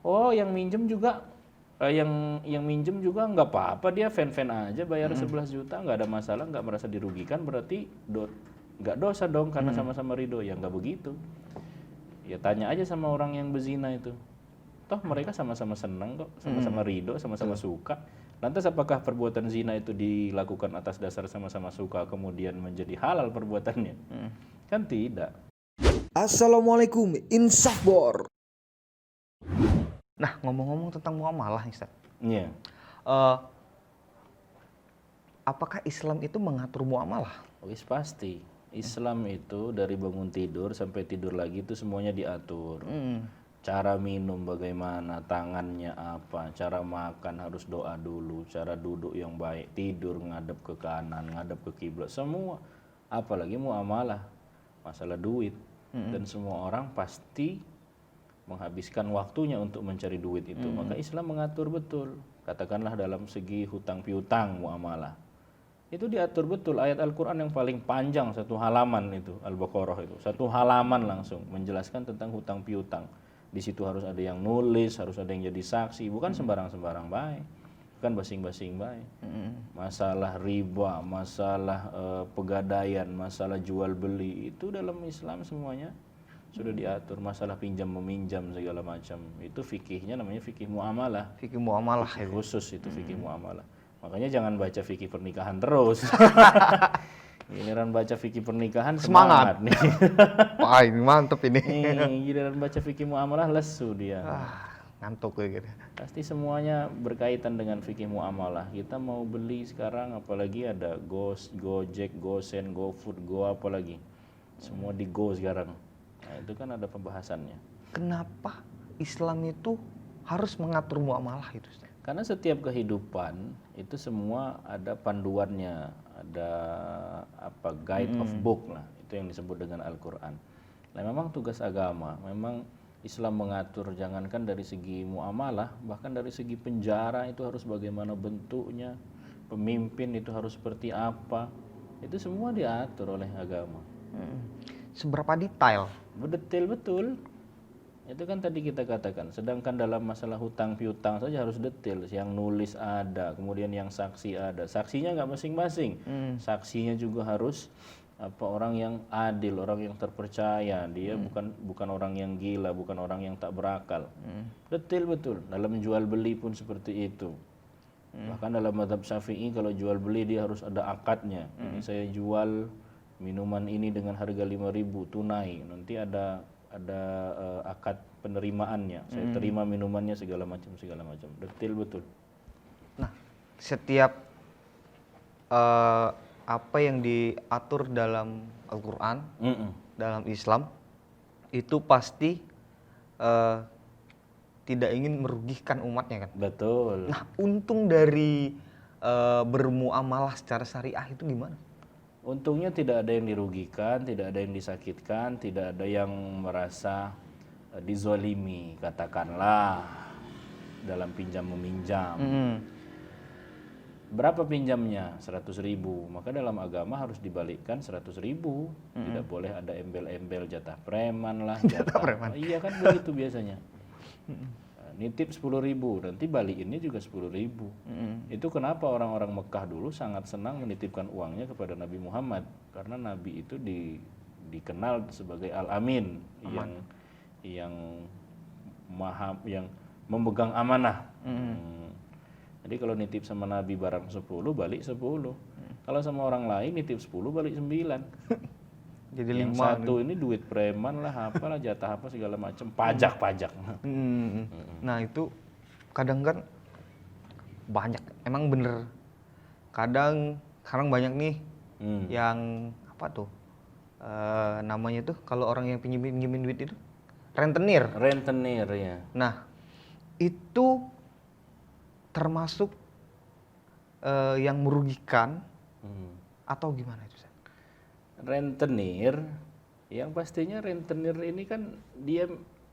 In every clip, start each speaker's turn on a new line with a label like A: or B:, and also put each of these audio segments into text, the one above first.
A: Oh, yang minjem juga yang minjem juga nggak apa-apa, dia fan-fan aja bayar 11 juta nggak ada masalah, nggak merasa dirugikan, berarti nggak dosa dong karena sama-sama ridho. Ya nggak begitu. Ya tanya aja sama orang yang berzina itu. Toh mereka sama-sama senang kok, sama-sama ridho, sama-sama suka. Lantas apakah perbuatan zina itu dilakukan atas dasar sama-sama suka kemudian menjadi halal perbuatannya? Kan tidak.
B: Assalamualaikum Insafbor.
C: Nah, ngomong-ngomong tentang muamalah nih, Ustaz.
A: Iya.
C: Eh, apakah Islam itu mengatur muamalah?
A: Wis pasti. Islam itu dari bangun tidur sampai tidur lagi itu semuanya diatur. Cara minum bagaimana, tangannya apa, cara makan harus doa dulu, cara duduk yang baik, tidur ngadep ke kanan, ngadep ke kiblat, semua. Apalagi muamalah, masalah duit. Dan semua orang pasti menghabiskan waktunya untuk mencari duit itu. Maka Islam mengatur betul. Katakanlah dalam segi hutang piutang muamalah. Itu diatur betul, ayat Al-Quran yang paling panjang, satu halaman itu, Al-Baqarah itu. Satu halaman langsung menjelaskan tentang hutang piutang. Di situ harus ada yang nulis, harus ada yang jadi saksi, bukan sembarang-sembarang baik, bukan basing-basing baik. Masalah riba, masalah pegadaian, masalah jual beli, itu dalam Islam semuanya sudah diatur. Masalah pinjam meminjam segala macam, itu fikihnya namanya fikih muamalah.
C: Fikih muamalah
A: Fikih
C: itu.
A: khusus itu fikih muamalah. Makanya jangan baca fikih pernikahan terus. Giliran baca fikih pernikahan semangat nih.
C: Wah, ini mantep ini.
A: Giliran baca fikih muamalah lesu dia.
C: Ngantuk kayak gitu.
A: Pasti semuanya berkaitan dengan fikih muamalah. Kita mau beli sekarang apalagi ada Gojek, GoSend, GoFood, Go apalagi. Semua di Go sekarang. Nah, itu kan ada pembahasannya.
C: Kenapa Islam itu harus mengatur muamalah itu, Ustaz?
A: Karena setiap kehidupan itu semua ada panduannya, ada apa guide of book lah, itu yang disebut dengan Al-Quran. Nah, memang tugas agama, memang Islam mengatur jangankan dari segi muamalah, bahkan dari segi penjara itu harus bagaimana bentuknya, pemimpin itu harus seperti apa, itu semua diatur oleh agama.
C: Seberapa detail?
A: Detail betul. Itu kan tadi kita katakan, sedangkan dalam masalah hutang piutang saja harus detail. Yang nulis ada, kemudian yang saksi ada. Saksinya nggak masing-masing. Saksinya juga harus orang yang adil, orang yang terpercaya. Dia bukan orang yang gila, bukan orang yang tak berakal. Detail betul. Dalam jual beli pun seperti itu. Bahkan dalam mazhab Syafi'i kalau jual beli dia harus ada akadnya. Ini saya jual minuman ini dengan harga 5.000 tunai. Nanti ada akad penerimaannya, saya terima minumannya segala macam, detail betul.
C: Nah, setiap apa yang diatur dalam Al-Quran, dalam Islam, itu pasti tidak ingin merugikan umatnya kan?
A: Betul.
C: Nah, untung dari bermuamalah secara syariah itu gimana?
A: Untungnya tidak ada yang dirugikan, tidak ada yang disakitkan, tidak ada yang merasa dizolimi, katakanlah dalam pinjam meminjam. Berapa pinjamnya? 100.000. Maka dalam agama harus dibalikkan 100.000. Tidak boleh ada embel-embel jatah preman lah, jatah preman. Iya kan begitu biasanya. Nitip 10.000, nanti balikinnya juga 10.000. Itu kenapa orang-orang Mekah dulu sangat senang menitipkan uangnya kepada Nabi Muhammad, karena Nabi itu dikenal sebagai Al-Amin, yang memegang amanah. Jadi kalau nitip sama Nabi barang 10, balik 10. Kalau sama orang lain nitip 10, balik 9.
C: Jadi
A: yang
C: 5
A: satu ini duit preman lah, apalah jatah apa segala macam, pajak.
C: Nah, itu kadang kan banyak, emang bener. Kadang sekarang banyak nih yang apa tuh namanya tuh kalau orang yang pinjemin duit itu rentenir
A: Ya.
C: Nah, itu termasuk yang merugikan atau gimana itu, Ustaz?
A: Rentenir, yang pastinya rentenir ini kan dia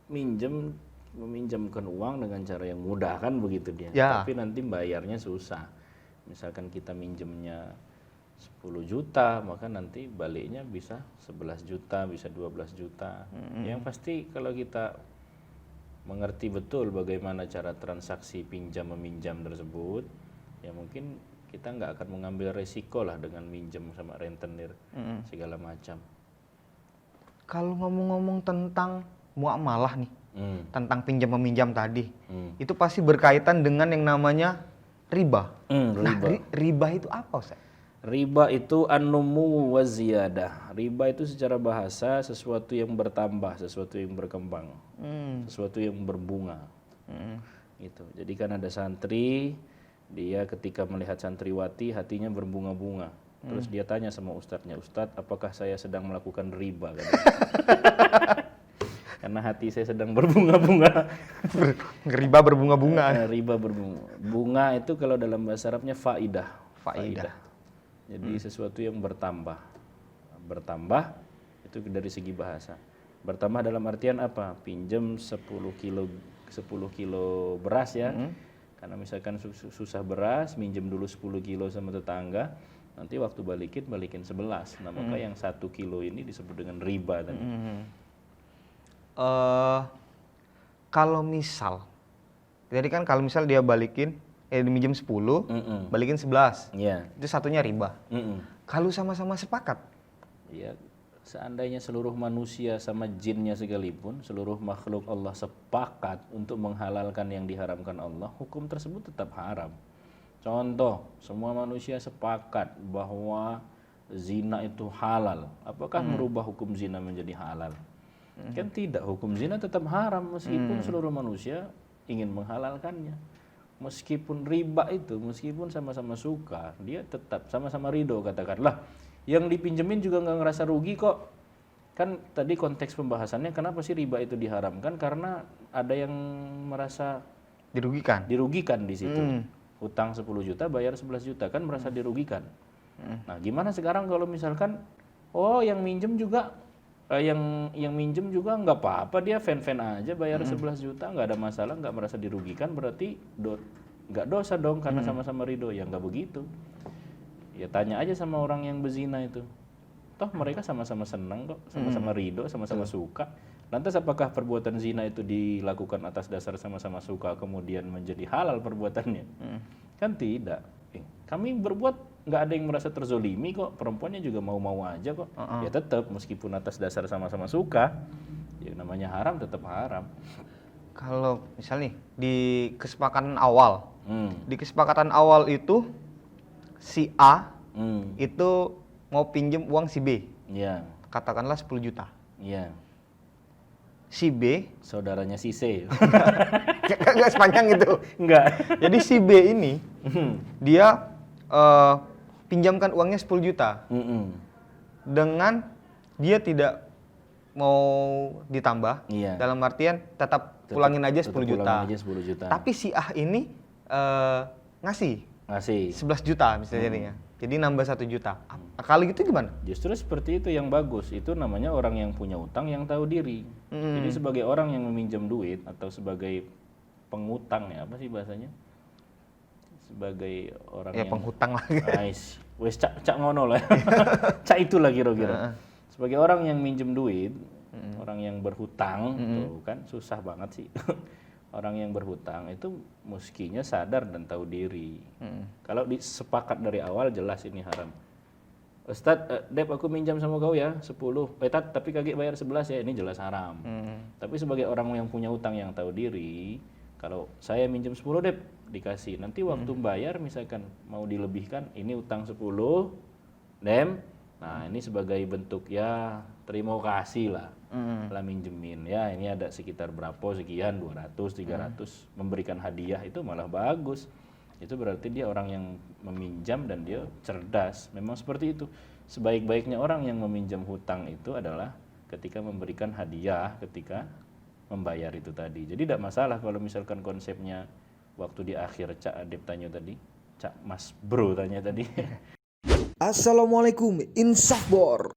A: meminjamkan uang dengan cara yang mudah kan begitu dia.
C: Ya.
A: Tapi nanti bayarnya susah. Misalkan kita minjemnya 10 juta, maka nanti baliknya bisa 11 juta, bisa 12 juta. Yang pasti kalau kita mengerti betul bagaimana cara transaksi pinjam meminjam tersebut, ya mungkin kita nggak akan mengambil resiko lah dengan minjem sama rentenir segala macam.
C: Kalau ngomong-ngomong tentang muamalah nih, tentang pinjam meminjam tadi, itu pasti berkaitan dengan yang namanya riba. Nah, riba itu apa, Ustaz?
A: Riba itu an-numu wa ziyadah. Riba itu secara bahasa sesuatu yang bertambah, sesuatu yang berkembang, sesuatu yang berbunga. Gitu. Jadi kan ada santri, dia ketika melihat santriwati hatinya berbunga-bunga. Terus dia tanya sama ustadznya, "Ustadz, apakah saya sedang melakukan riba?" Karena hati saya sedang berbunga-bunga.
C: Riba berbunga-bunga.
A: Riba berbunga. Bunga itu kalau dalam bahasa Arabnya faidah. Jadi sesuatu yang bertambah. Bertambah itu dari segi bahasa. Bertambah dalam artian apa? Pinjam 10 kilo beras ya. Karena misalkan susah beras, minjem dulu 10 kilo sama tetangga, nanti waktu balikin 11. Nah, maka yang 1 kilo ini disebut dengan riba tadi.
C: Kalau misal, jadi kan kalau misal dia minjem 10, balikin 11, itu satunya riba. Kalau sama-sama sepakat,
A: ya seandainya seluruh manusia sama jinnya sekalipun, seluruh makhluk Allah sepakat untuk menghalalkan yang diharamkan Allah, hukum tersebut tetap haram. Contoh, semua manusia sepakat bahwa zina itu halal. Apakah merubah hukum zina menjadi halal? Kan tidak, hukum zina tetap haram meskipun seluruh manusia ingin menghalalkannya. Meskipun riba itu, meskipun sama-sama suka, dia tetap sama-sama ridho, katakanlah. Yang dipinjemin juga nggak ngerasa rugi kok. Kan tadi konteks pembahasannya kenapa sih riba itu diharamkan? Karena ada yang merasa dirugikan di situ. Hutang 10 juta, bayar 11 juta, kan merasa dirugikan. Nah, gimana sekarang kalau misalkan yang minjem juga yang minjem juga nggak apa-apa, dia fan-fan aja bayar 11 juta, nggak ada masalah, nggak merasa dirugikan, berarti nggak dosa dong karena sama-sama ridho. Ya nggak begitu. Ya tanya aja sama orang yang berzina itu. Toh mereka sama-sama senang kok, sama-sama ridho, sama-sama suka. Lantas apakah perbuatan zina itu dilakukan atas dasar sama-sama suka kemudian menjadi halal perbuatannya? Kan tidak. Kami berbuat nggak ada yang merasa terzolimi kok, perempuannya juga mau-mau aja kok. Ya tetap meskipun atas dasar sama-sama suka, ya namanya haram tetap haram.
C: Kalau misal nih di kesepakatan awal itu si A itu mau pinjem uang si B, katakanlah 10 juta. Si B,
A: saudaranya si C.
C: Nggak sepanjang itu.
A: Enggak.
C: Jadi si B ini dia pinjamkan uangnya 10 juta. Dengan dia tidak mau ditambah, dalam artian tetap pulangin aja 10 juta. Tapi si A ini ngasih 11 juta misalnya jadinya. Jadi nambah 1 juta. Kalau gitu gimana?
A: Justru seperti itu yang bagus. Itu namanya orang yang punya utang yang tahu diri. Jadi sebagai orang yang meminjam duit atau sebagai pengutang, ya apa sih bahasanya? Sebagai orang yang
C: penghutang lah.
A: Wes cak ngono lah. Cak itulah kira-kira. Sebagai orang yang minjem duit, orang yang berhutang, tuh kan susah banget sih. Orang yang berhutang itu mestinya sadar dan tahu diri. Kalau disepakat dari awal jelas ini haram. Ustadz, Dep aku minjam sama kau ya 10. Tapi kagak bayar 11 ya, ini jelas haram. Tapi sebagai orang yang punya utang yang tahu diri, kalau saya minjem 10 Dep, dikasih. Nanti waktu bayar misalkan mau dilebihkan, ini utang 10, Dem. Nah, ini sebagai bentuk ya terima kasih lah. Lah minjemin ya, ini ada sekitar berapa sekian 200 300 memberikan hadiah, itu malah bagus. Itu berarti dia orang yang meminjam dan dia cerdas. Memang seperti itu. Sebaik-baiknya orang yang meminjam hutang itu adalah ketika memberikan hadiah ketika membayar itu tadi. Jadi tidak masalah kalau misalkan konsepnya waktu di akhir Cak Adep tanya tadi, Cak Mas Bro tanya tadi.
B: Assalamualaikum Insafbor.